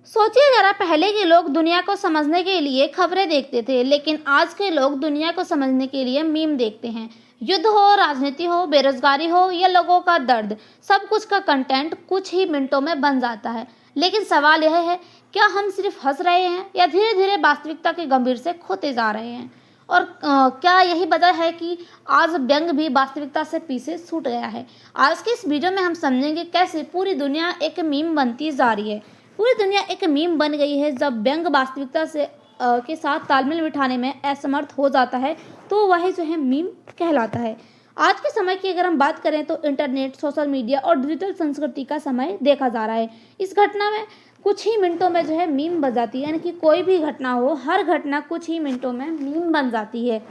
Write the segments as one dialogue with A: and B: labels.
A: सोचिए जरा, पहले के लोग दुनिया को समझने के लिए खबरें देखते थे, लेकिन आज के लोग दुनिया को समझने के लिए मीम देखते हैं। युद्ध हो, राजनीति हो, बेरोजगारी हो या लोगों का दर्द, सब कुछ का कंटेंट कुछ ही मिनटों में बन जाता है। लेकिन सवाल यह है, क्या हम सिर्फ हंस रहे हैं या धीरे धीरे वास्तविकता के गंभीर से खोते जा रहे हैं? और क्या यही वजह है कि आज व्यंग भी वास्तविकता से पीछे छूट गया है? आज के इस वीडियो में हम समझेंगे कैसे पूरी दुनिया एक मीम बनती जा रही है। पूरी दुनिया एक मीम बन गई है। जब व्यंग वास्तविकता से के साथ तालमेल बिठाने में असमर्थ हो जाता है तो वही जो है मीम कहलाता है। आज के समय की अगर हम बात करें तो इंटरनेट, सोशल मीडिया और डिजिटल संस्कृति का समय देखा जा रहा है। इस घटना में कुछ ही मिनटों में जो है मीम बन जाती है, यानी कि कोई भी घटना हो, हर घटना कुछ ही मिनटों में मीम बन जाती है।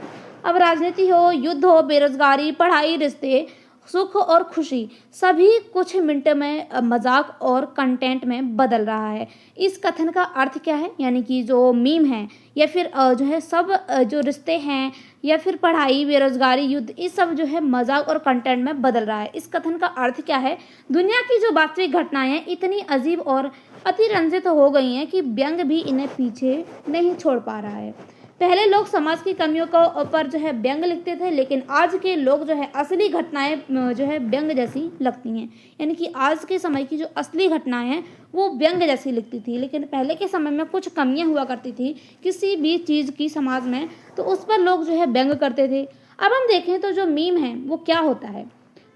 A: अब राजनीति हो, युद्ध हो, बेरोजगारी, पढ़ाई, रिश्ते, सुख और खुशी, सभी कुछ मिनट में मजाक और कंटेंट में बदल रहा है। इस कथन का अर्थ क्या है? यानी कि जो मीम है या फिर जो है सब जो रिश्ते हैं या फिर पढ़ाई, बेरोजगारी, युद्ध, ये सब जो है मजाक और कंटेंट में बदल रहा है। इस कथन का अर्थ क्या है? दुनिया की जो वास्तविक घटनाएं हैं इतनी अजीब और अतिरंजित हो गई हैं कि व्यंग भी इन्हें पीछे नहीं छोड़ पा रहा है। पहले लोग समाज की कमियों को पर जो है व्यंग लिखते थे, लेकिन आज के लोग जो है असली घटनाएं जो है व्यंग जैसी लगती हैं। यानी कि आज के समय की जो असली घटनाएं हैं वो व्यंग जैसी लिखती थी, लेकिन पहले के समय में कुछ कमियां हुआ करती थी किसी भी चीज़ की समाज में, तो उस पर लोग जो है व्यंग करते थे। अब हम देखें तो जो मीम है वो क्या होता है?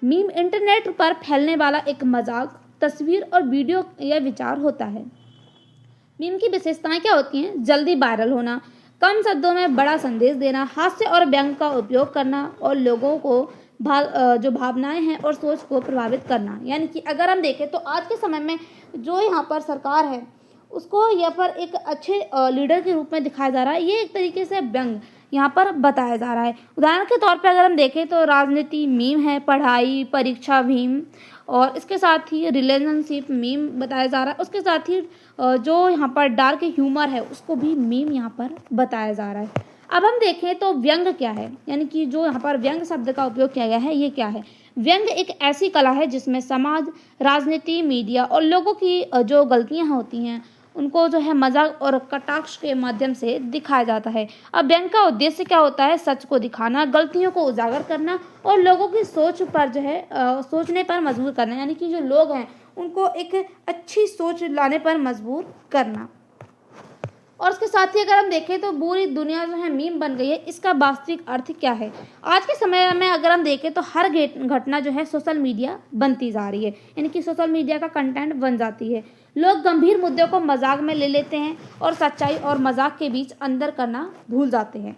A: मीम इंटरनेट पर फैलने वाला एक मजाक, तस्वीर और वीडियो या विचार होता है। मीम की विशेषताएं क्या होती हैं? जल्दी वायरल होना, कम शब्दों में बड़ा संदेश देना, हास्य और व्यंग का उपयोग करना और लोगों को जो भावनाएं हैं और सोच को प्रभावित करना। यानी कि अगर हम देखें तो आज के समय में जो यहाँ पर सरकार है उसको यहाँ पर एक अच्छे लीडर के रूप में दिखाया जा रहा है। ये एक तरीके से व्यंग यहाँ पर बताया जा रहा है। उदाहरण के तौर पे अगर हम देखें तो राजनीति मीम है, पढ़ाई, परीक्षा मीम, और इसके साथ ही रिलेशनशिप मीम बताया जा रहा है। उसके साथ ही जो यहाँ पर डार्क ह्यूमर है उसको भी मीम यहाँ पर बताया जा रहा है। अब हम देखें तो व्यंग क्या है, यानी कि जो यहाँ पर व्यंग शब्द का उपयोग किया गया है ये क्या है? व्यंग एक ऐसी कला है जिसमें समाज, राजनीति, मीडिया और लोगों की जो गलतियाँ होती हैं उनको जो है मजाक और कटाक्ष के माध्यम से दिखाया जाता है। अब व्यंग का उद्देश्य क्या होता है? सच को दिखाना, गलतियों को उजागर करना और लोगों की सोच पर जो है सोचने पर मजबूर करना, यानी कि जो लोग हैं उनको एक अच्छी सोच लाने पर मजबूर करना। और उसके साथ ही अगर हम देखें तो पूरी दुनिया जो है मीम बन गई है। इसका वास्तविक अर्थ क्या है? आज के समय में अगर हम देखें तो हर घटना जो है सोशल मीडिया बनती जा रही है, यानी कि सोशल मीडिया का कंटेंट बन जाती है। लोग गंभीर मुद्दों को मजाक में ले लेते हैं और सच्चाई और मजाक के बीच अंतर करना भूल जाते हैं,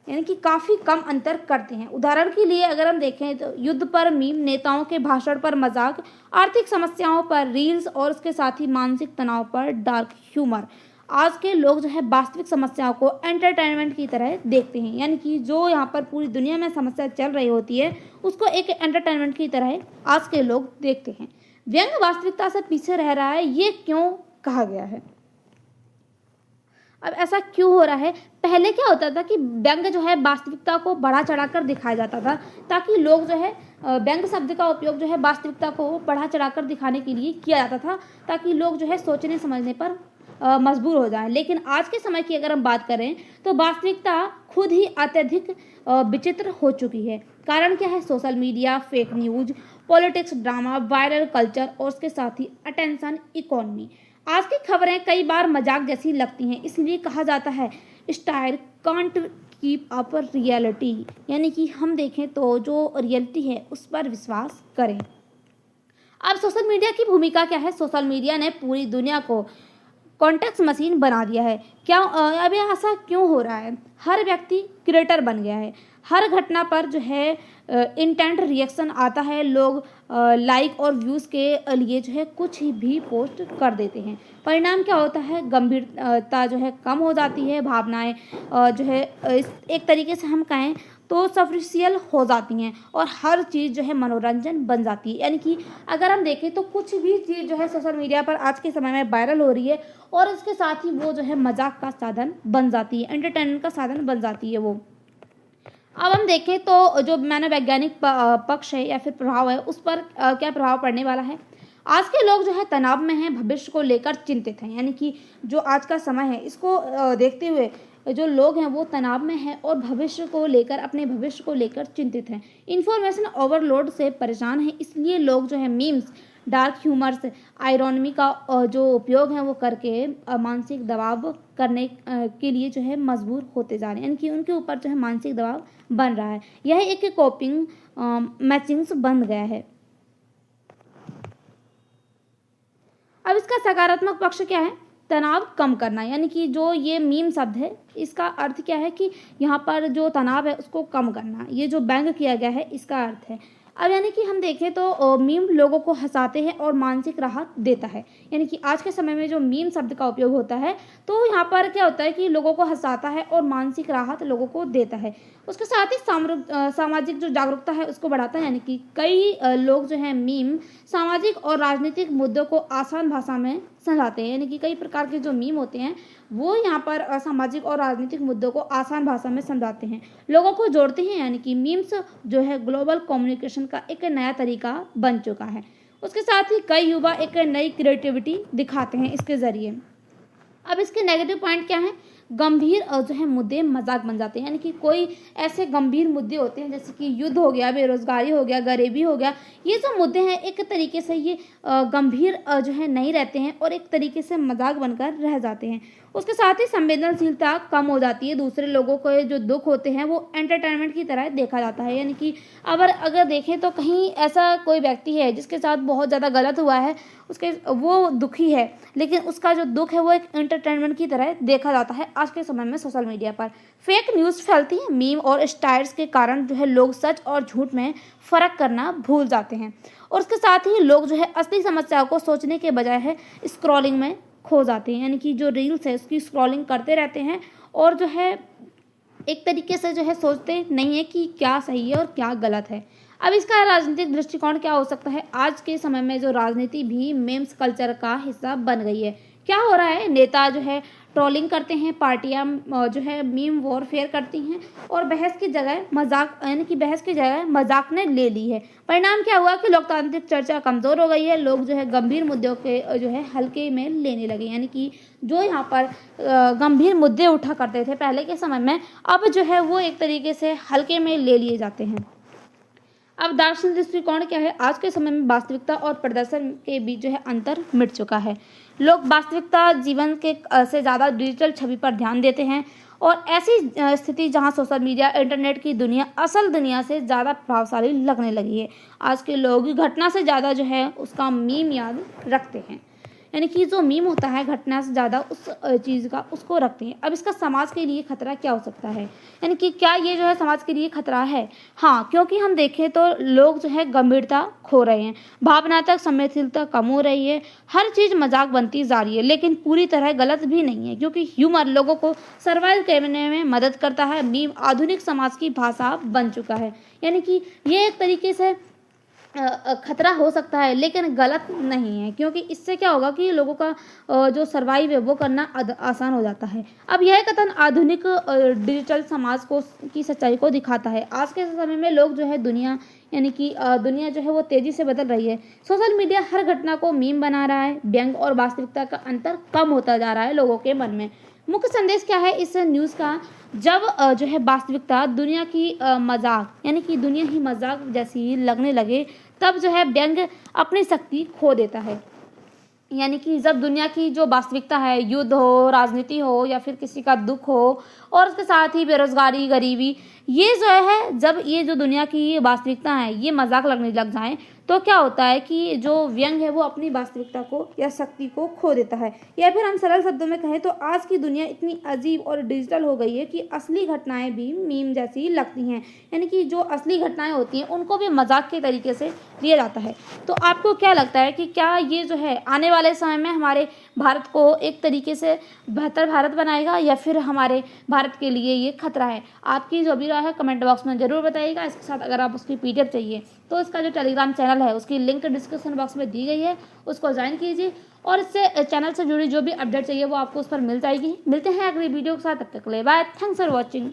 A: यानी कि काफ़ी कम अंतर करते हैं। उदाहरण के लिए अगर हम देखें तो युद्ध पर मीम, नेताओं के भाषण पर मजाक, आर्थिक समस्याओं पर रील्स और उसके साथ ही मानसिक तनाव पर डार्क ह्यूमर। आज के लोग जो है वास्तविक समस्याओं को एंटरटेनमेंट की तरह देखते हैं, यानी कि जो यहाँ पर पूरी दुनिया में समस्या चल रही होती है उसको एक एंटरटेनमेंट की तरह आज के लोग देखते हैं। व्यंग वास्तविकता से पीछे रह रहा है, ये क्यों कहा गया है? अब ऐसा क्यों हो रहा है? पहले क्या होता था कि व्यंग जो है वास्तविकता को बढ़ा चढ़ाकर दिखाया जाता था, ताकि लोग जो है व्यंग शब्द का उपयोग जो है वास्तविकता को बढ़ा चढ़ाकर दिखाने के लिए किया जाता था, ताकि लोग जो है सोचने समझने पर मजबूर हो जाएं। लेकिन आज के समय की अगर हम बात करें तो वास्तविकता खुद ही अत्यधिक विचित्र हो चुकी है। कारण क्या है? Social media, fake news, politics, drama, viral culture और उसके साथ ही अटेंशन इकोनॉमी। आज की खबरें कई बार मजाक जैसी लगती हैं, इसलिए कहा जाता है style can't keep up reality, यानी कि हम देखें तो जो रियलिटी है उस पर विश्वास करें। अब सोशल मीडिया की भूमिका क्या है? सोशल मीडिया ने पूरी दुनिया को कॉन्टेक्स्ट मशीन बना दिया है। क्या अब ऐसा क्यों हो रहा है? हर व्यक्ति क्रिएटर बन गया है। हर घटना पर जो है इंटेंट रिएक्शन आता है। लोग लाइक और व्यूज़ के लिए जो है कुछ ही भी पोस्ट कर देते हैं। परिणाम क्या होता है? गंभीरता जो है कम हो जाती है, भावनाएं जो है एक तरीके से हम कहें तो सफिशियल हो जाती हैं और हर चीज़ जो है मनोरंजन बन जाती है। यानी कि अगर हम देखें तो कुछ भी चीज़ जो है सोशल मीडिया पर आज के समय में वायरल हो रही है और इसके साथ ही वो जो है मजाक का साधन बन जाती है, एंटरटेनमेंट का साधन बन जाती है वो। अब हम देखें तो जो मनोवैज्ञानिक पक्ष है या फिर प्रभाव है उस पर क्या प्रभाव पड़ने वाला है? आज के लोग जो है तनाव में हैं, भविष्य को लेकर चिंतित हैं। यानी कि जो आज का समय है इसको देखते हुए जो लोग हैं वो तनाव में हैं और भविष्य को लेकर, अपने भविष्य को लेकर चिंतित हैं। इन्फॉर्मेशन ओवरलोड से परेशान हैं, इसलिए लोग जो है मीम्स, डार्क ह्यूमर्स, आयरॉनमी का जो उपयोग है वो करके मानसिक दबाव करने के लिए जो है मजबूर होते जा रहे हैं। यानी कि उनके ऊपर जो है मानसिक दबाव बन रहा है। यह एक कोपिंग मैचिंग्स बन गया है। अब इसका सकारात्मक पक्ष क्या है? तनाव कम करना। यानी कि जो ये मीम शब्द है इसका अर्थ क्या है कि यहाँ पर जो तनाव है उसको कम करना, ये जो व्यंग किया गया है इसका अर्थ है। अब यानी कि हम देखें तो मीम लोगों को हंसाते हैं और मानसिक राहत देता है। यानी कि आज के समय में जो मीम शब्द का उपयोग होता है तो यहाँ पर क्या होता है कि लोगों को हंसाता है और मानसिक राहत लोगों को देता है। उसके साथ ही सामाजिक जो जागरूकता है उसको बढ़ाता है। यानी कि कई लोग जो है मीम सामाजिक और राजनीतिक मुद्दों को आसान भाषा में समझाते हैं। यानी कि कई प्रकार के जो मीम होते हैं वो यहाँ पर सामाजिक और राजनीतिक मुद्दों को आसान भाषा में समझाते हैं, लोगों को जोड़ते हैं। यानी कि मीम्स जो है ग्लोबल कम्युनिकेशन का एक नया तरीका बन चुका है। उसके साथ ही कई युवा एक नई क्रिएटिविटी दिखाते हैं इसके ज़रिए। अब इसके नेगेटिव पॉइंट क्या है? गंभीर जो है मुद्दे मजाक बन जाते हैं। यानी कि कोई ऐसे गंभीर मुद्दे होते हैं जैसे कि युद्ध हो गया, बेरोजगारी हो गया, गरीबी हो गया, ये जो मुद्दे हैं एक तरीके से ये गंभीर जो है नहीं रहते हैं और एक तरीके से मजाक बनकर रह जाते हैं। उसके साथ ही संवेदनशीलता कम हो जाती है। दूसरे लोगों को जो दुख होते हैं वो एंटरटेनमेंट की तरह देखा जाता है। यानी कि अगर देखें तो कहीं ऐसा कोई व्यक्ति है जिसके साथ बहुत ज़्यादा गलत हुआ है, उसके वो दुखी है, लेकिन उसका जो दुख है वो एक एंटरटेनमेंट की तरह देखा जाता है। आज के समय में सोशल मीडिया पर फेक न्यूज़ फैलती है। मीम और स्टाइल्स के कारण जो है लोग सच और झूठ में फ़र्क करना भूल जाते हैं और उसके साथ ही लोग जो है असली समस्या को सोचने के बजाय है स्क्रॉलिंग में खो जाते हैं। यानी कि जो रील्स है उसकी स्क्रॉलिंग करते रहते हैं और जो है एक तरीके से जो है सोचते नहीं है कि क्या सही है और क्या गलत है। अब इसका राजनीतिक दृष्टिकोण क्या हो सकता है? आज के समय में जो राजनीति भी मेम्स कल्चर का हिस्सा बन गई है। क्या हो रहा है? नेता जो है ट्रोलिंग करते हैं, पार्टियां जो है मीम वॉरफेयर करती हैं और बहस की जगह मजाक, यानी कि बहस की जगह मजाक ने ले ली है। परिणाम क्या हुआ कि लोकतांत्रिक चर्चा कमज़ोर हो गई है। लोग जो है गंभीर मुद्दों के जो है हल्के में लेने लगे। यानी कि जो यहाँ पर गंभीर मुद्दे उठा करते थे पहले के समय में, अब जो है वो एक तरीके से हल्के में ले लिए जाते हैं। अब दार्शनिक दृष्टिकोण क्या है? आज के समय में वास्तविकता और प्रदर्शन के बीच जो है अंतर मिट चुका है। लोग वास्तविकता जीवन के से ज़्यादा डिजिटल छवि पर ध्यान देते हैं और ऐसी स्थिति जहां सोशल मीडिया, इंटरनेट की दुनिया असल दुनिया से ज़्यादा प्रभावशाली लगने लगी है। आज के लोग घटना से ज़्यादा जो है उसका मीम याद रखते हैं। यानी कि जो मीम होता है घटना से ज़्यादा उस चीज़ का उसको रखते हैं। अब इसका समाज के लिए खतरा क्या हो सकता है? यानी कि क्या ये जो है समाज के लिए खतरा है? हाँ, क्योंकि हम देखें तो लोग जो है गंभीरता खो रहे हैं, भावनात्मक संवेदनशीलता कम हो रही है, हर चीज़ मजाक बनती जा रही है, लेकिन पूरी तरह गलत भी नहीं है क्योंकि ह्यूमर लोगों को सर्वाइव करने में मदद करता है। मीम आधुनिक समाज की भाषा बन चुका है। यानी कि ये एक तरीके से खतरा हो सकता है लेकिन गलत नहीं है, क्योंकि इससे क्या होगा कि लोगों का जो सर्वाइव है वो करना आसान हो जाता है। अब यह कथन आधुनिक डिजिटल समाज को की सच्चाई को दिखाता है। आज के समय में लोग जो है दुनिया, यानी कि दुनिया जो है वो तेज़ी से बदल रही है। सोशल मीडिया हर घटना को मीम बना रहा है। व्यंग और वास्तविकता का अंतर कम होता जा रहा है लोगों के मन में। मुख्य संदेश क्या है इस न्यूज़ का? जब जो है वास्तविकता दुनिया की मजाक, यानी कि दुनिया ही मजाक जैसी लगने लगे, तब जो है व्यंग अपनी शक्ति खो देता है। यानी कि जब दुनिया की जो वास्तविकता है, युद्ध हो, राजनीति हो या फिर किसी का दुख हो और उसके साथ ही बेरोजगारी, गरीबी, ये जो है जब ये जो दुनिया की वास्तविकता है ये मजाक लगने लग जाएं तो क्या होता है कि जो व्यंग है वो अपनी वास्तविकता को या शक्ति को खो देता है। या फिर हम सरल शब्दों में कहें तो आज की दुनिया इतनी अजीब और डिजिटल हो गई है कि असली घटनाएं भी मीम जैसी लगती हैं। यानी कि जो असली घटनाएं होती हैं उनको भी मजाक के तरीके से लिया जाता है। तो आपको क्या लगता है कि क्या ये जो है आने वाले समय में हमारे भारत को एक तरीके से बेहतर भारत बनाएगा या फिर हमारे भारत के लिए ये खतरा है? आपकी जो भी राय है कमेंट बॉक्स में ज़रूर बताइएगा। इसके साथ अगर आप उसकी पीडीएफ चाहिए तो इसका जो टेलीग्राम चैनल है उसकी लिंक डिस्क्रिप्शन बॉक्स में दी गई है, उसको ज्वाइन कीजिए और इससे चैनल से जुड़ी जो भी अपडेट चाहिए वो आपको उस पर मिल जाएगी। मिलते हैं अगली वीडियो के साथ, तब तक के लिए बाय। Thanks for watching.